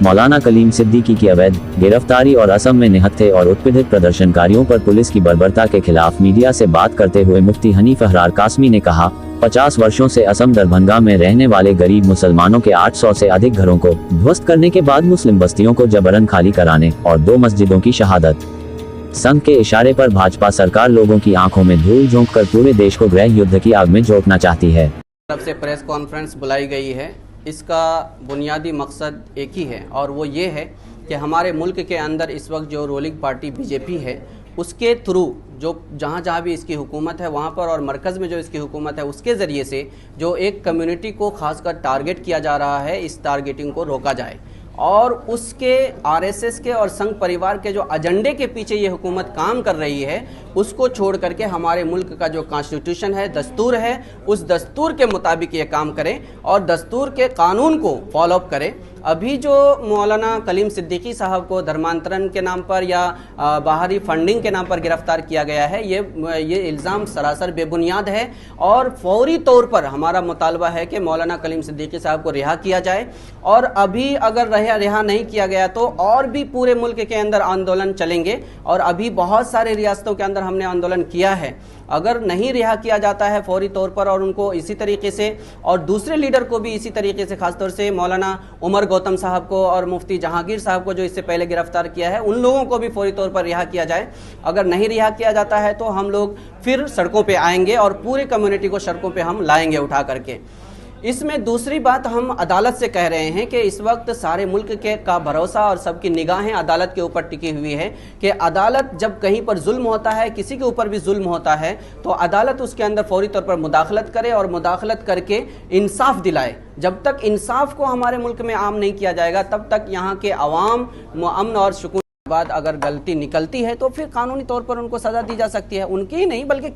मौलाना कलीम सिद्दीकी की अवैध गिरफ्तारी और असम में निहत्थे और उत्पीड़ित प्रदर्शनकारियों पर पुलिस की बर्बरता के खिलाफ मीडिया से बात करते हुए मुफ्ती हनीफ अहरार कासमी ने कहा, 50 वर्षों से असम दरभंगा में रहने वाले गरीब मुसलमानों के 800 से अधिक घरों को ध्वस्त करने के बाद मुस्लिम बस्तियों को जबरन खाली कराने और 2 मस्जिदों की शहादत। संघ के इशारे पर भाजपा सरकार लोगों की आंखों में धूल झोंककर पूरे देश को गृह युद्ध की आग में झोंकना चाहती है। तरफ से प्रेस कॉन्फ्रेंस बुलाई गई है। इसका बुनियादी मकसद एक ही है और वो ये है कि हमारे मुल्क के अंदर इस वक्त जो रूलिंग पार्टी बीजेपी है उसके थ्रू जो जहाँ भी इसकी हुकूमत है वहाँ पर और मरकज़ में जो इसकी हुकूमत है उसके ज़रिए से जो एक कम्युनिटी को खासकर टारगेट किया जा रहा है, इस टारगेटिंग को रोका जाए और उसके आरएसएस के और संघ परिवार के जो एजेंडे के पीछे ये हुकूमत काम कर रही है उसको छोड़ करके हमारे मुल्क का जो कॉन्स्टिट्यूशन है, दस्तूर है, उस दस्तूर के मुताबिक ये काम करें और दस्तूर के कानून को फॉलोअप करें। अभी जो मौलाना कलीम सिद्दीकी साहब को धर्मांतरण के नाम पर या बाहरी फंडिंग के नाम पर गिरफ्तार किया गया है, ये इल्ज़ाम सरासर बेबुनियाद है और फौरी तौर पर हमारा मुतालबा है कि मौलाना कलीम सिद्दीकी साहब को रिहा किया जाए और अभी अगर रिहा नहीं किया गया तो और भी पूरे मुल्क के अंदर आंदोलन चलेंगे और अभी बहुत सारे रियासतों के अंदर हमने आंदोलन किया है। अगर नहीं रिहा किया जाता है फौरी तौर पर और उनको इसी तरीके से और दूसरे लीडर को भी इसी तरीके से, खासतौर से मौलाना उमर गौतम साहब को और मुफ्ती जहांगीर साहब को जो इससे पहले गिरफ्तार किया है, उन लोगों को भी फौरी तौर पर रिहा किया जाए। अगर नहीं रिहा किया जाता है तो हम लोग फिर सड़कों पे आएंगे और पूरी कम्युनिटी को सड़कों पे हम लाएंगे उठा करके। इसमें दूसरी बात हम अदालत से कह रहे हैं कि इस वक्त सारे मुल्क के का भरोसा और सबकी निगाहें अदालत के ऊपर टिकी हुई है कि अदालत जब कहीं पर जुल्म होता है, किसी के ऊपर भी जुल्म होता है तो अदालत उसके अंदर फौरी तौर पर मुदाखलत करे और मुदाखलत करके इंसाफ दिलाए। जब तक इंसाफ को हमारे मुल्क में आम नहीं किया जाएगा तब तक यहाँ के अवाम अमन और सुकून बाद अगर गलती निकलती है तो फिर कानूनी तौर पर उनको सज़ा दी जा सकती है। उनकी ही नहीं बल्कि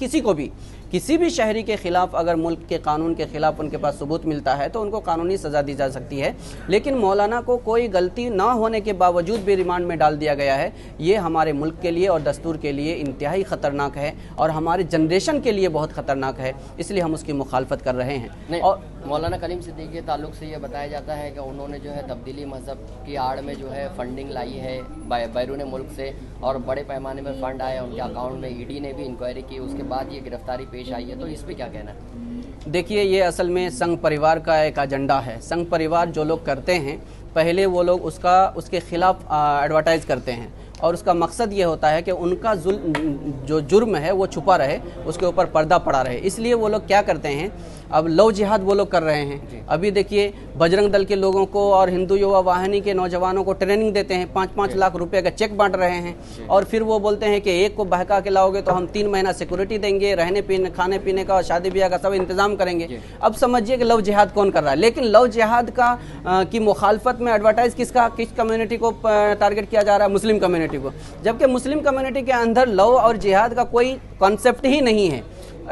किसी भी शहरी के खिलाफ अगर मुल्क के कानून के खिलाफ उनके पास सबूत मिलता है तो उनको कानूनी सज़ा दी जा सकती है। लेकिन मौलाना को कोई गलती ना होने के बावजूद भी रिमांड में डाल दिया गया है। ये हमारे मुल्क के लिए और दस्तूर के लिए इंतहाई ख़तरनाक है और हमारे जनरेशन के लिए बहुत ख़तरनाक है, इसलिए हम उसकी मुखालफत कर रहे हैं। और मौलाना कलीम सिद्दीकी के ताल्लुक से ये बताया जाता है कि उन्होंने जो है तब्दीली मज़हब की आड़ में जो है फंडिंग लाई है बैरून मुल्क से और बड़े पैमाने में फ़ंड आए उनके अकाउंट में। ईडी ने भी इंक्वायरी की, उसके बाद ये गिरफ्तारी पेश आई है, तो इस पर क्या कहना है? देखिए, ये असल में संघ परिवार का एक एजेंडा है। संघ परिवार जो लोग करते हैं पहले वो लोग उसके खिलाफ एडवर्टाइज़ करते हैं और उसका मकसद ये होता है कि उनका जो जुर्म है वो छुपा रहे, उसके ऊपर पर्दा पड़ा रहे। इसलिए वो लोग क्या करते हैं, अब लव जिहाद वो लोग कर रहे हैं। अभी देखिए बजरंग दल के लोगों को और हिंदू युवा वाहिनी के नौजवानों को ट्रेनिंग देते हैं, 5-5 लाख रुपए का चेक बांट रहे हैं और फिर वो बोलते हैं कि एक को बहका के लाओगे तो हम 3 महीना सिक्योरिटी देंगे, रहने पीने खाने पीने का और शादी ब्याह का सब इंतजाम करेंगे। अब समझिए कि लव जिहाद कौन कर रहा है। लेकिन लव जिहाद की मुखालफत में एडवर्टाइज किस कम्युनिटी को टारगेट किया जा रहा है? मुस्लिम कम्युनिटी को, जबकि मुस्लिम कम्युनिटी के अंदर लव और जिहाद का कोई कॉन्सेप्ट ही नहीं है।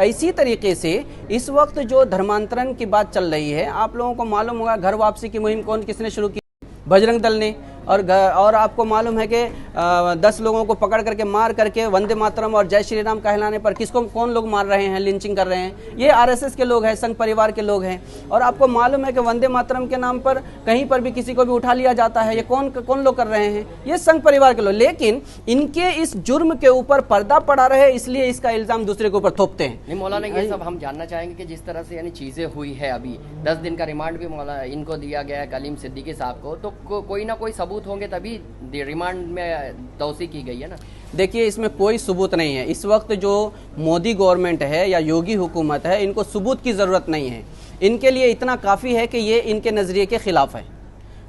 इसी तरीके से इस वक्त जो धर्मांतरण की बात चल रही है, आप लोगों को मालूम होगा घर वापसी की मुहिम किसने शुरू की? बजरंग दल ने। और आपको मालूम है कि 10 लोगों को पकड़ करके मार करके वंदे मातरम और जय श्री राम कहलाने पर कौन लोग मार रहे हैं, लिंचिंग कर रहे हैं? ये आरएसएस के लोग हैं, संघ परिवार के लोग हैं। और आपको मालूम है कि वंदे मातरम के नाम पर कहीं पर भी किसी को भी उठा लिया जाता है। ये कौन लोग कर रहे हैं? ये संघ परिवार के लोग। लेकिन इनके इस जुर्म के ऊपर पर्दा पड़ा रहे इसलिए इसका इल्ज़ाम दूसरे के ऊपर थोपते हैं। नहीं मौलाना, ये सब हम जानना चाहेंगे कि जिस तरह से यानी चीज़ें हुई है, अभी 10 दिन का रिमांड भी मौलाना इनको दिया गया है कलीम सिद्दीकी साहब को, तो कोई ना कोई सबूत होंगे तभी रिमांड में तौसी की गई है ना। देखिए, इसमें कोई सबूत नहीं है। इस वक्त जो मोदी गवर्नमेंट है या योगी हुकूमत है, इनको सबूत की ज़रूरत नहीं है। इनके लिए इतना काफ़ी है कि ये इनके नज़रिए के ख़िलाफ़ है।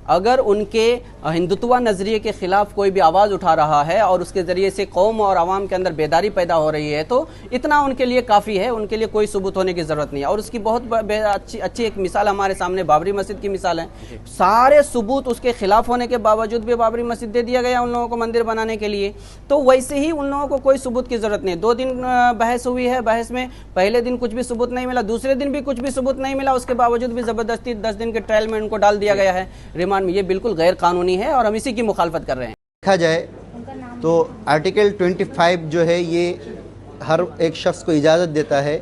अगर उनके हिंदुत्व नज़रिए के ख़िलाफ़ कोई भी आवाज़ उठा रहा है और उसके ज़रिए से कौम और आवाम के अंदर बेदारी पैदा हो रही है तो इतना उनके लिए काफ़ी है। उनके लिए कोई सबूत होने की ज़रूरत नहीं है। और उसकी बहुत अच्छी एक मिसाल हमारे सामने बाबरी मस्जिद की मिसाल है। सारे सबूत उसके ख़िलाफ़ होने के बावजूद भी बाबरी मस्जिद दे दिया गया उन लोगों को मंदिर बनाने के लिए। तो वैसे ही उन लोगों को कोई सबूत की ज़रूरत नहीं है। 2 दिन बहस हुई है, बहस में पहले दिन कुछ भी सबूत नहीं मिला, दूसरे दिन भी कुछ भी सबूत नहीं मिला, उसके बावजूद भी ज़बरदस्ती 10 दिन के ट्रायल में उनको डाल दिया गया है रिमांड में। ये बिल्कुल गैर कानूनी है और हम इसी की मुखालफत कर रहे हैं। देखा जाए तो आर्टिकल 25 जो है ये हर एक शख्स को इजाज़त देता है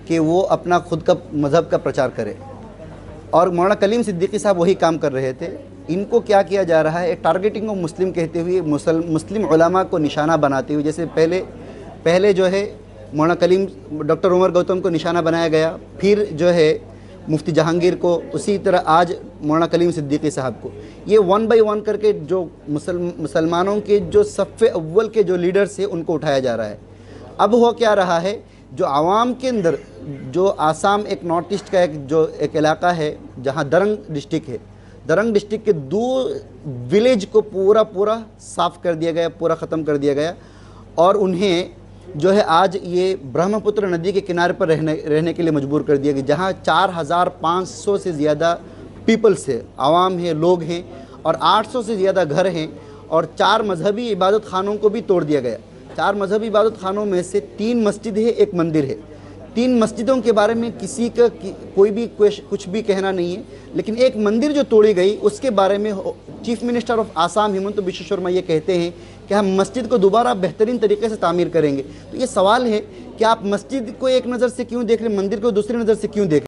कि वो अपना खुद का मज़हब का प्रचार करे और मौलाना कलीम सिद्दीकी साहब वही काम कर रहे थे। इनको क्या किया जा रहा है, टारगेटिंग ऑफ मुस्लिम कहते हुए मुस्लिम उलमा को निशाना बनाते हुए, जैसे पहले जो है मौलाना कलीम डॉक्टर उमर गौतम को निशाना बनाया गया, फिर जो है मुफ्ती जहांगीर को, उसी तरह आज मौलाना कलीम सिद्दीकी साहब को, ये 1 बाय 1 करके जो मुसलमानों के जो सफ़े अव्वल के जो लीडर्स हैं उनको उठाया जा रहा है। अब हो क्या रहा है, जो आवाम के अंदर, जो आसाम एक नॉर्थ ईस्ट का एक इलाका है जहाँ दरंग डिस्ट्रिक्ट है, दरंग डिस्ट्रिक्ट के 2 विलेज को पूरा साफ़ कर दिया गया, पूरा ख़त्म कर दिया गया, और उन्हें जो है आज ये ब्रह्मपुत्र नदी के किनारे पर रहने के लिए मजबूर कर दिया गया, जहाँ 4500 से ज़्यादा पीपल्स है, आवाम है, लोग हैं, और 800 से ज़्यादा घर हैं, और 4 मजहबी इबादत खानों को भी तोड़ दिया गया। 4 मजहबी इबादत खानों में से 3 मस्जिद है, 1 मंदिर है। 3 मस्जिदों के बारे में किसी का कोई भी कुछ भी कहना नहीं है, लेकिन एक मंदिर जो तोड़ी गई उसके बारे में chief minister of Assam Himanta Biswa Sharma ये कहते हैं कि हम मस्जिद को दोबारा बेहतरीन तरीके से तामीर करेंगे। तो ये सवाल है कि आप मस्जिद को एक नज़र से क्यों देख रहे हैं, मंदिर को दूसरी नज़र से क्यों देख रहे हैं।